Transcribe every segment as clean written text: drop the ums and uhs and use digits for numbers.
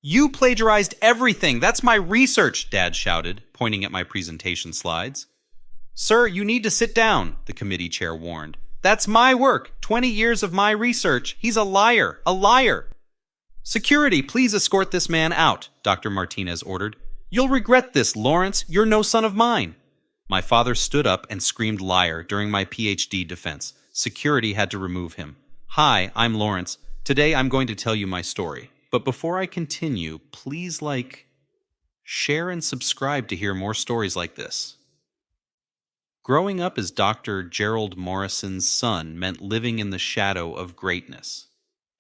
You plagiarized everything. That's my research, Dad shouted, pointing at my presentation slides. Sir, you need to sit down, the committee chair warned. That's my work. 20 years of my research. He's a liar. A liar. Security, please escort this man out, Dr. Martinez ordered. You'll regret this, Lawrence. You're no son of mine. My father stood up and screamed liar during my PhD defense. Security had to remove him. Hi, I'm Lawrence. Today I'm going to tell you my story. But before I continue, please share and subscribe to hear more stories like this. Growing up as Dr. Gerald Morrison's son meant living in the shadow of greatness.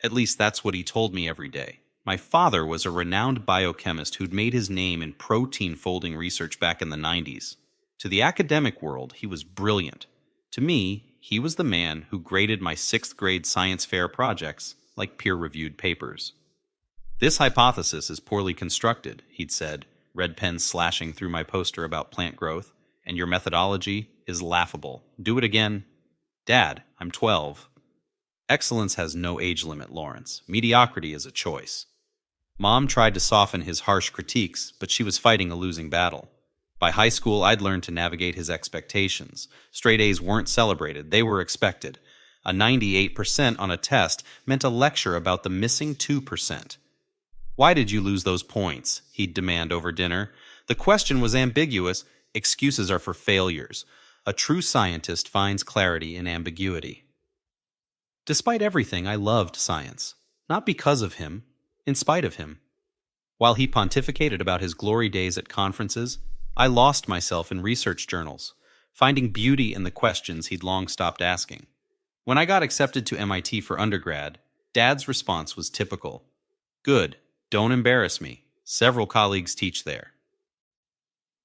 At least that's what he told me every day. My father was a renowned biochemist who'd made his name in protein folding research back in the 90s. To the academic world, he was brilliant. To me, he was the man who graded my 6th grade science fair projects like peer-reviewed papers. This hypothesis is poorly constructed, he'd said, red pen slashing through my poster about plant growth, and your methodology is laughable. Do it again. Dad, I'm 12. Excellence has no age limit, Lawrence. Mediocrity is a choice. Mom tried to soften his harsh critiques, but she was fighting a losing battle. By high school, I'd learned to navigate his expectations. Straight A's weren't celebrated, they were expected. A 98% on a test meant a lecture about the missing 2%. Why did you lose those points? He'd demand over dinner. The question was ambiguous. Excuses are for failures. A true scientist finds clarity in ambiguity. Despite everything, I loved science. Not because of him, in spite of him. While he pontificated about his glory days at conferences, I lost myself in research journals, finding beauty in the questions he'd long stopped asking. When I got accepted to MIT for undergrad, Dad's response was typical. Good, don't embarrass me. Several colleagues teach there.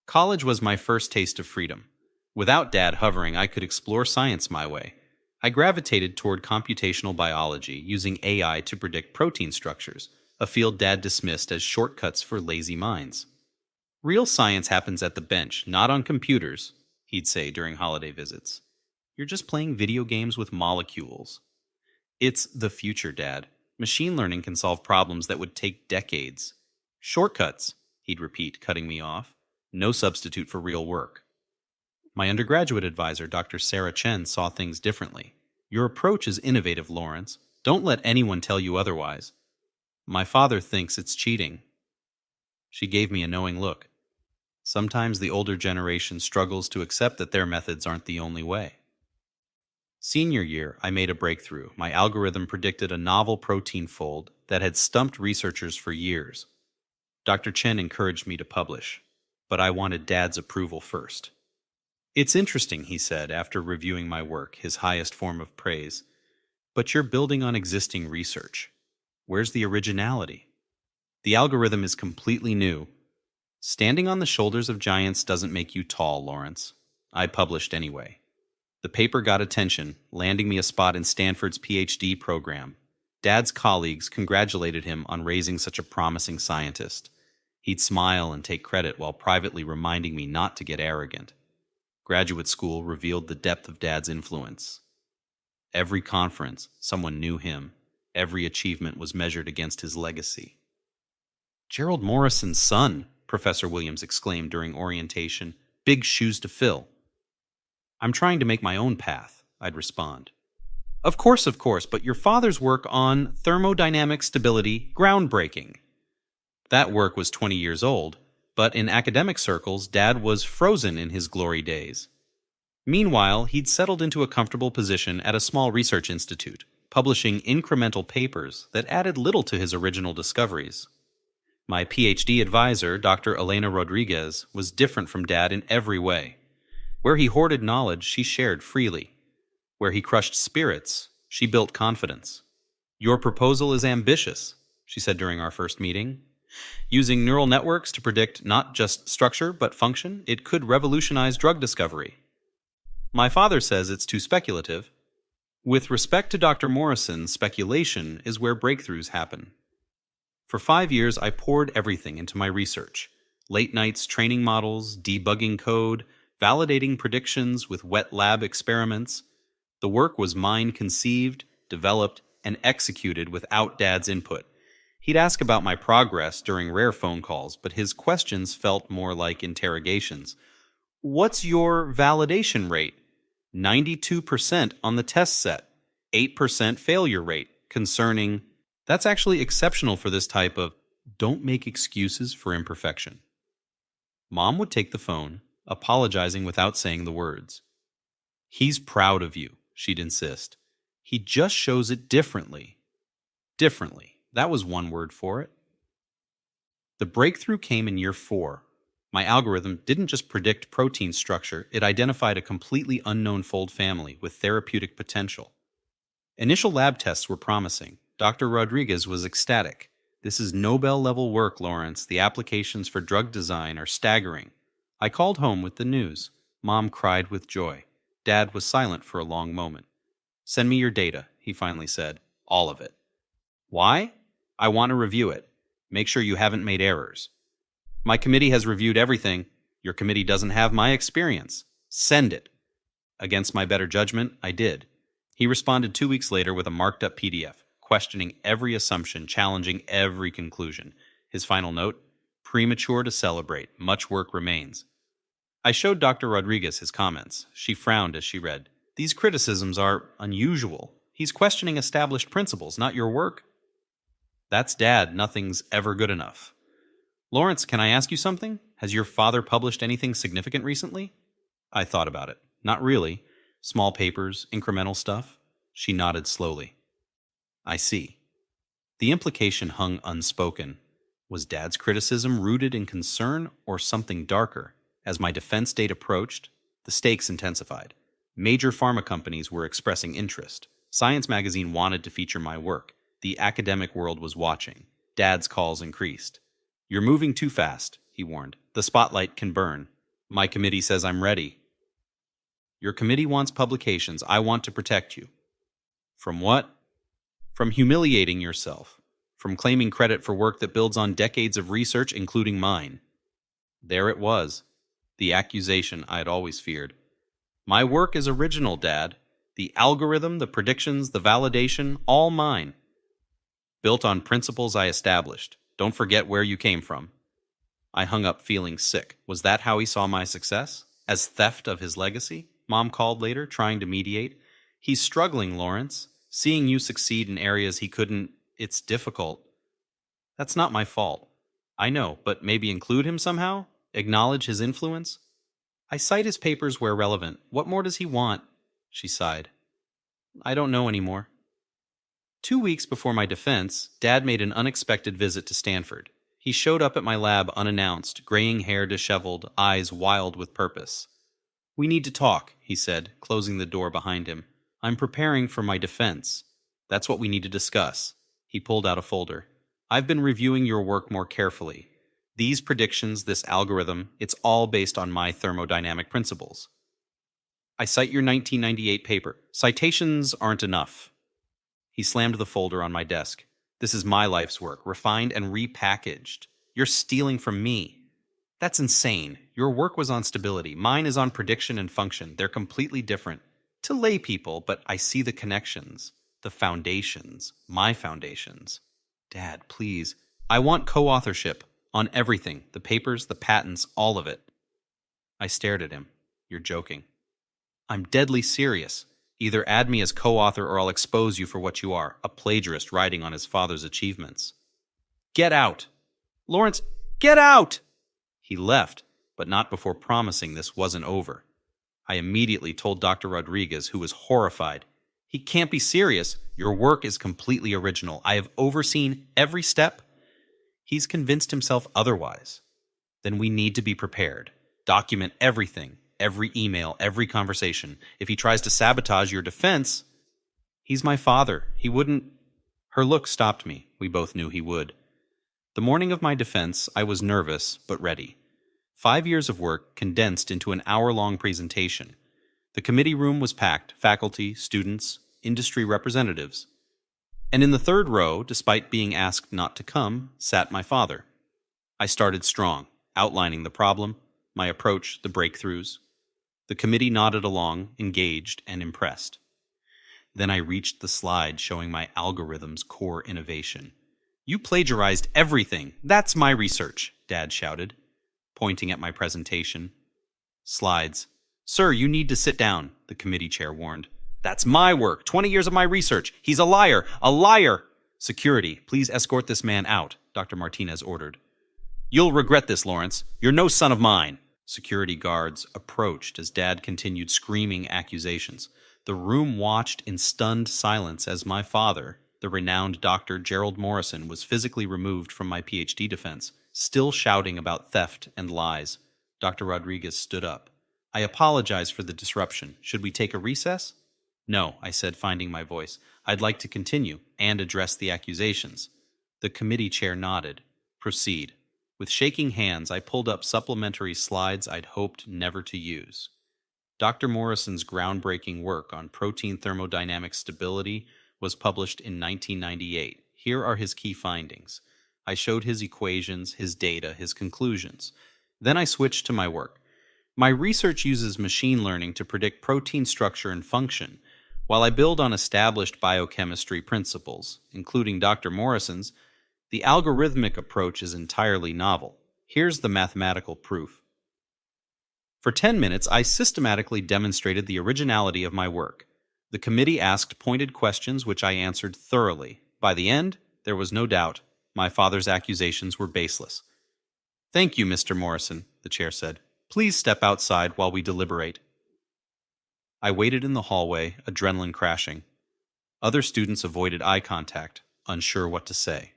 College was my first taste of freedom. Without Dad hovering, I could explore science my way. I gravitated toward computational biology, using AI to predict protein structures, a field Dad dismissed as shortcuts for lazy minds. Real science happens at the bench, not on computers, he'd say during holiday visits. You're just playing video games with molecules. It's the future, Dad. Machine learning can solve problems that would take decades. Shortcuts, he'd repeat, cutting me off. No substitute for real work. My undergraduate advisor, Dr. Sarah Chen, saw things differently. Your approach is innovative, Lawrence. Don't let anyone tell you otherwise. My father thinks it's cheating. She gave me a knowing look. Sometimes the older generation struggles to accept that their methods aren't the only way. Senior year, I made a breakthrough. My algorithm predicted a novel protein fold that had stumped researchers for years. Dr. Chen encouraged me to publish, but I wanted Dad's approval first. It's interesting, he said after reviewing my work, his highest form of praise. But you're building on existing research. Where's the originality? The algorithm is completely new. Standing on the shoulders of giants doesn't make you tall, Lawrence. I published anyway. The paper got attention, landing me a spot in Stanford's PhD program. Dad's colleagues congratulated him on raising such a promising scientist. He'd smile and take credit while privately reminding me not to get arrogant. Graduate school revealed the depth of Dad's influence. Every conference, someone knew him. Every achievement was measured against his legacy. Gerald Morrison's son, Professor Williams exclaimed during orientation. Big shoes to fill. I'm trying to make my own path, I'd respond. Of course, but your father's work on thermodynamic stability, groundbreaking. That work was 20 years old, but in academic circles, Dad was frozen in his glory days. Meanwhile, he'd settled into a comfortable position at a small research institute, publishing incremental papers that added little to his original discoveries. My PhD advisor, Dr. Elena Rodriguez, was different from Dad in every way. Where he hoarded knowledge, she shared freely. Where he crushed spirits, she built confidence. Your proposal is ambitious, she said during our first meeting. Using neural networks to predict not just structure but function, it could revolutionize drug discovery. My father says it's too speculative. With respect to Dr. Morrison, speculation is where breakthroughs happen. For 5 years, I poured everything into my research. Late nights training models, debugging code, validating predictions with wet lab experiments. The work was mine conceived, developed, and executed without Dad's input. He'd ask about my progress during rare phone calls, but his questions felt more like interrogations. What's your validation rate? 92% on the test set, 8% failure rate. Concerning, that's actually exceptional for this type of don't make excuses for imperfection. Mom would take the phone, apologizing without saying the words. He's proud of you, she'd insist. He just shows it differently. Differently. That was one word for it. The breakthrough came in year 4. My algorithm didn't just predict protein structure, it identified a completely unknown fold family with therapeutic potential. Initial lab tests were promising. Dr. Rodriguez was ecstatic. This is Nobel-level work, Lawrence. The applications for drug design are staggering. I called home with the news. Mom cried with joy. Dad was silent for a long moment. Send me your data, he finally said. All of it. Why? I want to review it. Make sure you haven't made errors. My committee has reviewed everything. Your committee doesn't have my experience. Send it. Against my better judgment, I did. He responded 2 weeks later with a marked-up PDF, questioning every assumption, challenging every conclusion. His final note, premature to celebrate. Much work remains. I showed Dr. Rodriguez his comments. She frowned as she read. These criticisms are unusual. He's questioning established principles, not your work. That's Dad. Nothing's ever good enough. Lawrence, can I ask you something? Has your father published anything significant recently? I thought about it. Not really. Small papers, incremental stuff. She nodded slowly. I see. The implication hung unspoken. Was Dad's criticism rooted in concern or something darker? As my defense date approached, the stakes intensified. Major pharma companies were expressing interest. Science magazine wanted to feature my work. The academic world was watching. Dad's calls increased. You're moving too fast, he warned. The spotlight can burn. My committee says I'm ready. Your committee wants publications. I want to protect you. From what? From humiliating yourself. From claiming credit for work that builds on decades of research, including mine. There it was. The accusation I had always feared. My work is original, Dad. The algorithm, the predictions, the validation, all mine. Built on principles I established. Don't forget where you came from. I hung up feeling sick. Was that how he saw my success? As theft of his legacy? Mom called later, trying to mediate. He's struggling, Lawrence. Seeing you succeed in areas he couldn't, it's difficult. That's not my fault. I know, but maybe include him somehow? Acknowledge his influence? I cite his papers where relevant. What more does he want? She sighed. I don't know anymore. 2 weeks before my defense, Dad made an unexpected visit to Stanford. He showed up at my lab unannounced, graying hair disheveled, eyes wild with purpose. We need to talk, he said, closing the door behind him. I'm preparing for my defense. That's what we need to discuss. He pulled out a folder. I've been reviewing your work more carefully. These predictions, this algorithm, it's all based on my thermodynamic principles. I cite your 1998 paper. Citations aren't enough. He slammed the folder on my desk. This is my life's work, refined and repackaged. You're stealing from me. That's insane. Your work was on stability. Mine is on prediction and function. They're completely different. To lay people, but I see the connections. The foundations. My foundations. Dad, please. I want co-authorship. On everything. The papers, the patents, all of it. I stared at him. You're joking. I'm deadly serious. Either add me as co-author or I'll expose you for what you are, a plagiarist writing on his father's achievements. Get out! Lawrence, get out! He left, but not before promising this wasn't over. I immediately told Dr. Rodriguez, who was horrified. He can't be serious. Your work is completely original. I have overseen every step. He's convinced himself otherwise. Then we need to be prepared. Document everything. Every email, every conversation. If he tries to sabotage your defense, he's my father. He wouldn't. Her look stopped me. We both knew he would. The morning of my defense, I was nervous, but ready. 5 years of work condensed into an hour-long presentation. The committee room was packed, faculty, students, industry representatives. And in the third row, despite being asked not to come, sat my father. I started strong, outlining the problem, my approach, the breakthroughs. The committee nodded along, engaged and impressed. Then I reached the slide showing my algorithm's core innovation. You plagiarized everything. That's my research, Dad shouted, pointing at my presentation. Slides. Sir, you need to sit down, the committee chair warned. That's my work. 20 years of my research. He's a liar. A liar! Security, please escort this man out, Dr. Martinez ordered. You'll regret this, Lawrence. You're no son of mine. Security guards approached as Dad continued screaming accusations. The room watched in stunned silence as my father, the renowned Dr. Gerald Morrison, was physically removed from my PhD defense, still shouting about theft and lies. Dr. Rodriguez stood up. I apologize for the disruption. Should we take a recess? No, I said, finding my voice. I'd like to continue and address the accusations. The committee chair nodded. Proceed. With shaking hands, I pulled up supplementary slides I'd hoped never to use. Dr. Morrison's groundbreaking work on protein thermodynamic stability was published in 1998. Here are his key findings. I showed his equations, his data, his conclusions. Then I switched to my work. My research uses machine learning to predict protein structure and function. While I build on established biochemistry principles, including Dr. Morrison's, the algorithmic approach is entirely novel. Here's the mathematical proof. For 10 minutes, I systematically demonstrated the originality of my work. The committee asked pointed questions which I answered thoroughly. By the end, there was no doubt. My father's accusations were baseless. Thank you, Mr. Morrison, the chair said. Please step outside while we deliberate. I waited in the hallway, adrenaline crashing. Other students avoided eye contact, unsure what to say.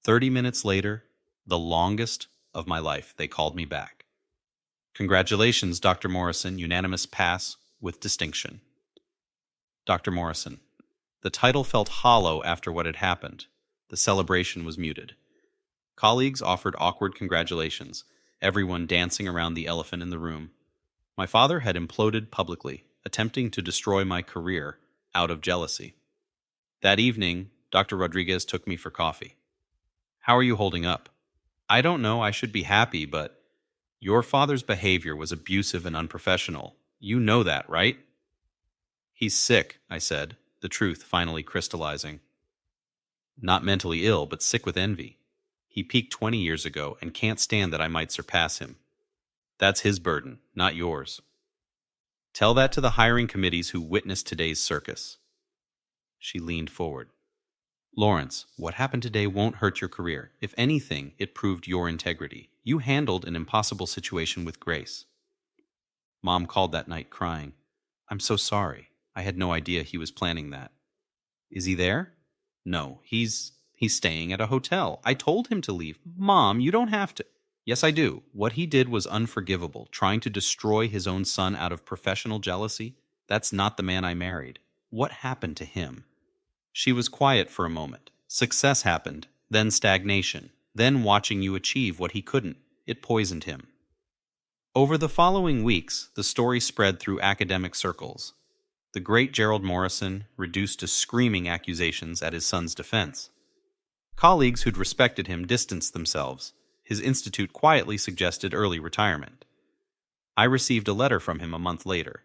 30 minutes later, the longest of my life, they called me back. Congratulations, Dr. Morrison, unanimous pass with distinction. Dr. Morrison. The title felt hollow after what had happened. The celebration was muted. Colleagues offered awkward congratulations, everyone dancing around the elephant in the room. My father had imploded publicly, attempting to destroy my career out of jealousy. That evening, Dr. Rodriguez took me for coffee. How are you holding up? I don't know, I should be happy, but your father's behavior was abusive and unprofessional. You know that, right? He's sick, I said, the truth finally crystallizing. Not mentally ill, but sick with envy. He peaked 20 years ago and can't stand that I might surpass him. That's his burden, not yours. Tell that to the hiring committees who witnessed today's circus. She leaned forward. Lawrence, what happened today won't hurt your career. If anything, it proved your integrity. You handled an impossible situation with grace. Mom called that night crying. I'm so sorry. I had no idea he was planning that. Is he there? No, he's staying at a hotel. I told him to leave. Mom, you don't have to. Yes, I do. What he did was unforgivable, trying to destroy his own son out of professional jealousy. That's not the man I married. What happened to him? She was quiet for a moment. Success happened, then stagnation, then watching you achieve what he couldn't. It poisoned him. Over the following weeks, the story spread through academic circles. The great Gerald Morrison reduced to screaming accusations at his son's defense. Colleagues who'd respected him distanced themselves. His institute quietly suggested early retirement. I received a letter from him a month later.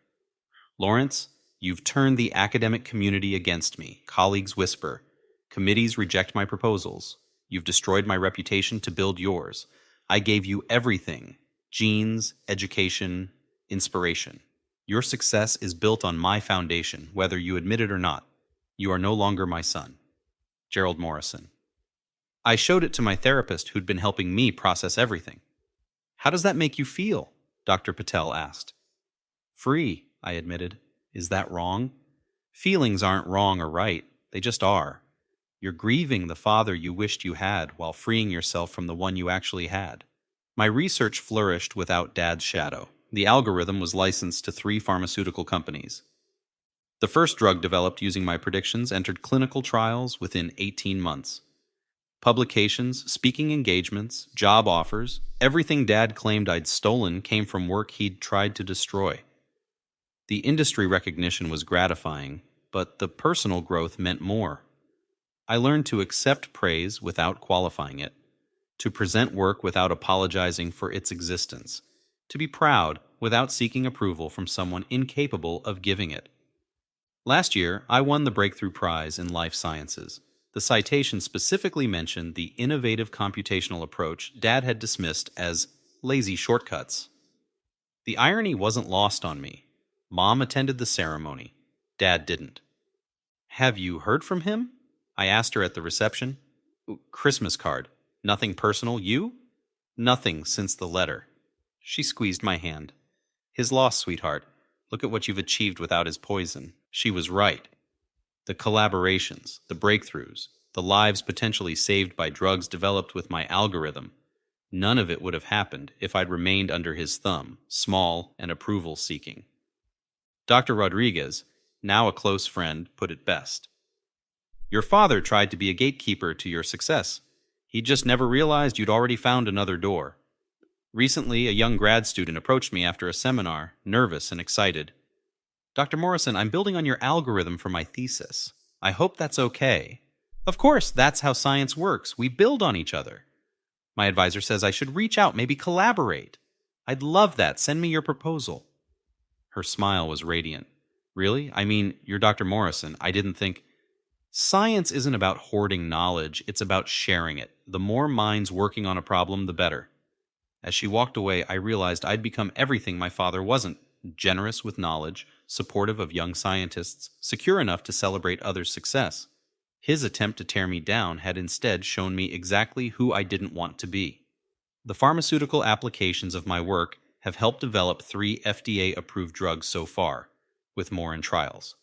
Lawrence, you've turned the academic community against me. Colleagues whisper. Committees reject my proposals. You've destroyed my reputation to build yours. I gave you everything. Genes, education, inspiration. Your success is built on my foundation, whether you admit it or not. You are no longer my son. Gerald Morrison. I showed it to my therapist who'd been helping me process everything. How does that make you feel? Dr. Patel asked. Free, I admitted. Is that wrong? Feelings aren't wrong or right. They just are. You're grieving the father you wished you had while freeing yourself from the one you actually had. My research flourished without Dad's shadow. The algorithm was licensed to 3 pharmaceutical companies. The first drug developed using my predictions entered clinical trials within 18 months. Publications, speaking engagements, job offers, everything Dad claimed I'd stolen came from work he'd tried to destroy. The industry recognition was gratifying, but the personal growth meant more. I learned to accept praise without qualifying it, to present work without apologizing for its existence, to be proud without seeking approval from someone incapable of giving it. Last year, I won the Breakthrough Prize in Life Sciences, The citation specifically mentioned the innovative computational approach Dad had dismissed as lazy shortcuts. The irony wasn't lost on me. Mom attended the ceremony. Dad didn't. "Have you heard from him?" I asked her at the reception. "Christmas card. Nothing personal. You?" "Nothing since the letter." She squeezed my hand. "His loss, sweetheart. Look at what you've achieved without his poison." She was right. The collaborations, the breakthroughs, the lives potentially saved by drugs developed with my algorithm, none of it would have happened if I'd remained under his thumb, small and approval-seeking. Dr. Rodriguez, now a close friend, put it best. "Your father tried to be a gatekeeper to your success. He just never realized you'd already found another door." Recently, a young grad student approached me after a seminar, nervous and excited. "Dr. Morrison, I'm building on your algorithm for my thesis. I hope that's okay." "Of course, that's how science works. We build on each other." "My advisor says I should reach out, maybe collaborate." "I'd love that. Send me your proposal." Her smile was radiant. "Really? I mean, you're Dr. Morrison. I didn't think—" Science isn't about hoarding knowledge, it's about sharing it. The more minds working on a problem, the better. As she walked away, I realized I'd become everything my father wasn't: generous with knowledge, supportive of young scientists, secure enough to celebrate others' success. His attempt to tear me down had instead shown me exactly who I didn't want to be. The pharmaceutical applications of my work have helped develop 3 FDA-approved drugs so far, with more in trials.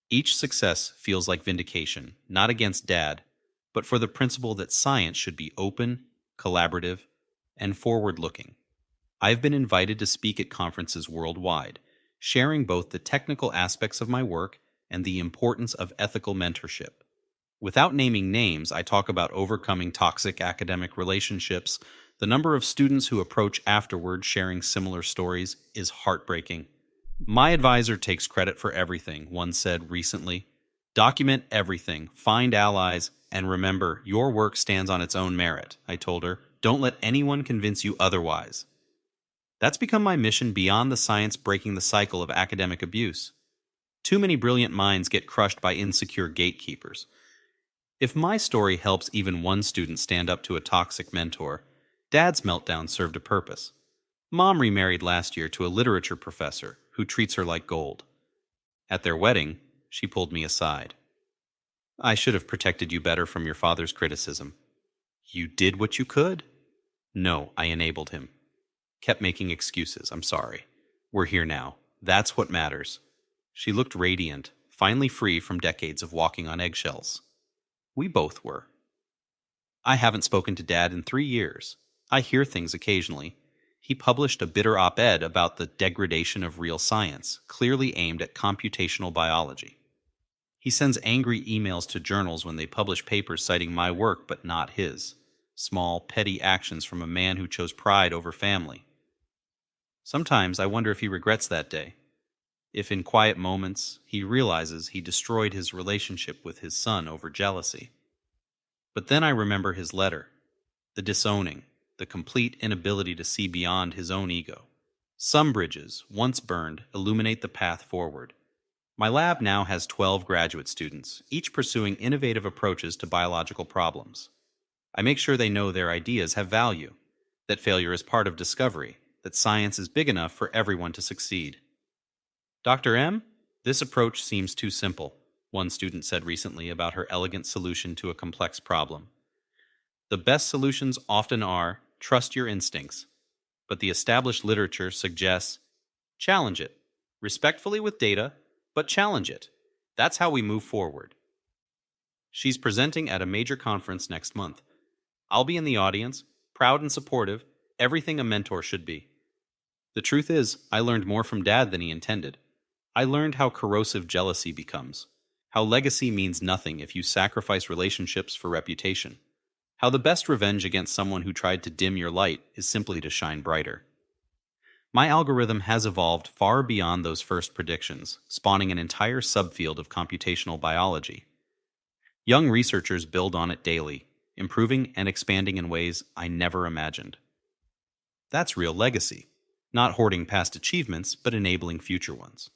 Each success feels like vindication, not against Dad, but for the principle that science should be open, collaborative, and forward-looking. I've been invited to speak at conferences worldwide, sharing both the technical aspects of my work and the importance of ethical mentorship. Without naming names, I talk about overcoming toxic academic relationships. The number of students who approach afterward sharing similar stories is heartbreaking. "My advisor takes credit for everything," one said recently. "Document everything, find allies, and remember, your work stands on its own merit," I told her. "Don't let anyone convince you otherwise." That's become my mission beyond the science, breaking the cycle of academic abuse. Too many brilliant minds get crushed by insecure gatekeepers. If my story helps even one student stand up to a toxic mentor, Dad's meltdown served a purpose. Mom remarried last year to a literature professor who treats her like gold. At their wedding, she pulled me aside. "I should have protected you better from your father's criticism." "You did what you could?" "No, I enabled him. Kept making excuses. I'm sorry. We're here now. That's what matters." She looked radiant, finally free from decades of walking on eggshells. We both were. I haven't spoken to Dad in 3 years. I hear things occasionally. He published a bitter op-ed about the degradation of real science, clearly aimed at computational biology. He sends angry emails to journals when they publish papers citing my work but not his. Small, petty actions from a man who chose pride over family. Sometimes I wonder if he regrets that day. If in quiet moments he realizes he destroyed his relationship with his son over jealousy. But then I remember his letter, the disowning, the complete inability to see beyond his own ego. Some bridges, once burned, illuminate the path forward. My lab now has 12 graduate students, each pursuing innovative approaches to biological problems. I make sure they know their ideas have value, that failure is part of discovery, that science is big enough for everyone to succeed. "Dr. M, this approach seems too simple," one student said recently about her elegant solution to a complex problem. "The best solutions often are, trust your instincts. But the established literature suggests, challenge it, respectfully with data, but challenge it. That's how we move forward." She's presenting at a major conference next month. I'll be in the audience, proud and supportive, everything a mentor should be. The truth is, I learned more from Dad than he intended. I learned how corrosive jealousy becomes, how legacy means nothing if you sacrifice relationships for reputation, how the best revenge against someone who tried to dim your light is simply to shine brighter. My algorithm has evolved far beyond those first predictions, spawning an entire subfield of computational biology. Young researchers build on it daily, improving and expanding in ways I never imagined. That's real legacy, not hoarding past achievements, but enabling future ones.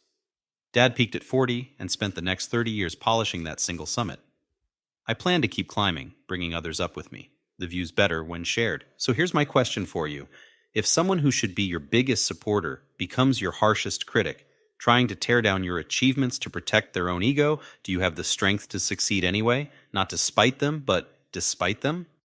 Dad peaked at 40 and spent the next 30 years polishing that single summit. I plan to keep climbing, bringing others up with me. The view's better when shared. So here's my question for you. If someone who should be your biggest supporter becomes your harshest critic, trying to tear down your achievements to protect their own ego, do you have the strength to succeed anyway? Not to spite them, but despite them?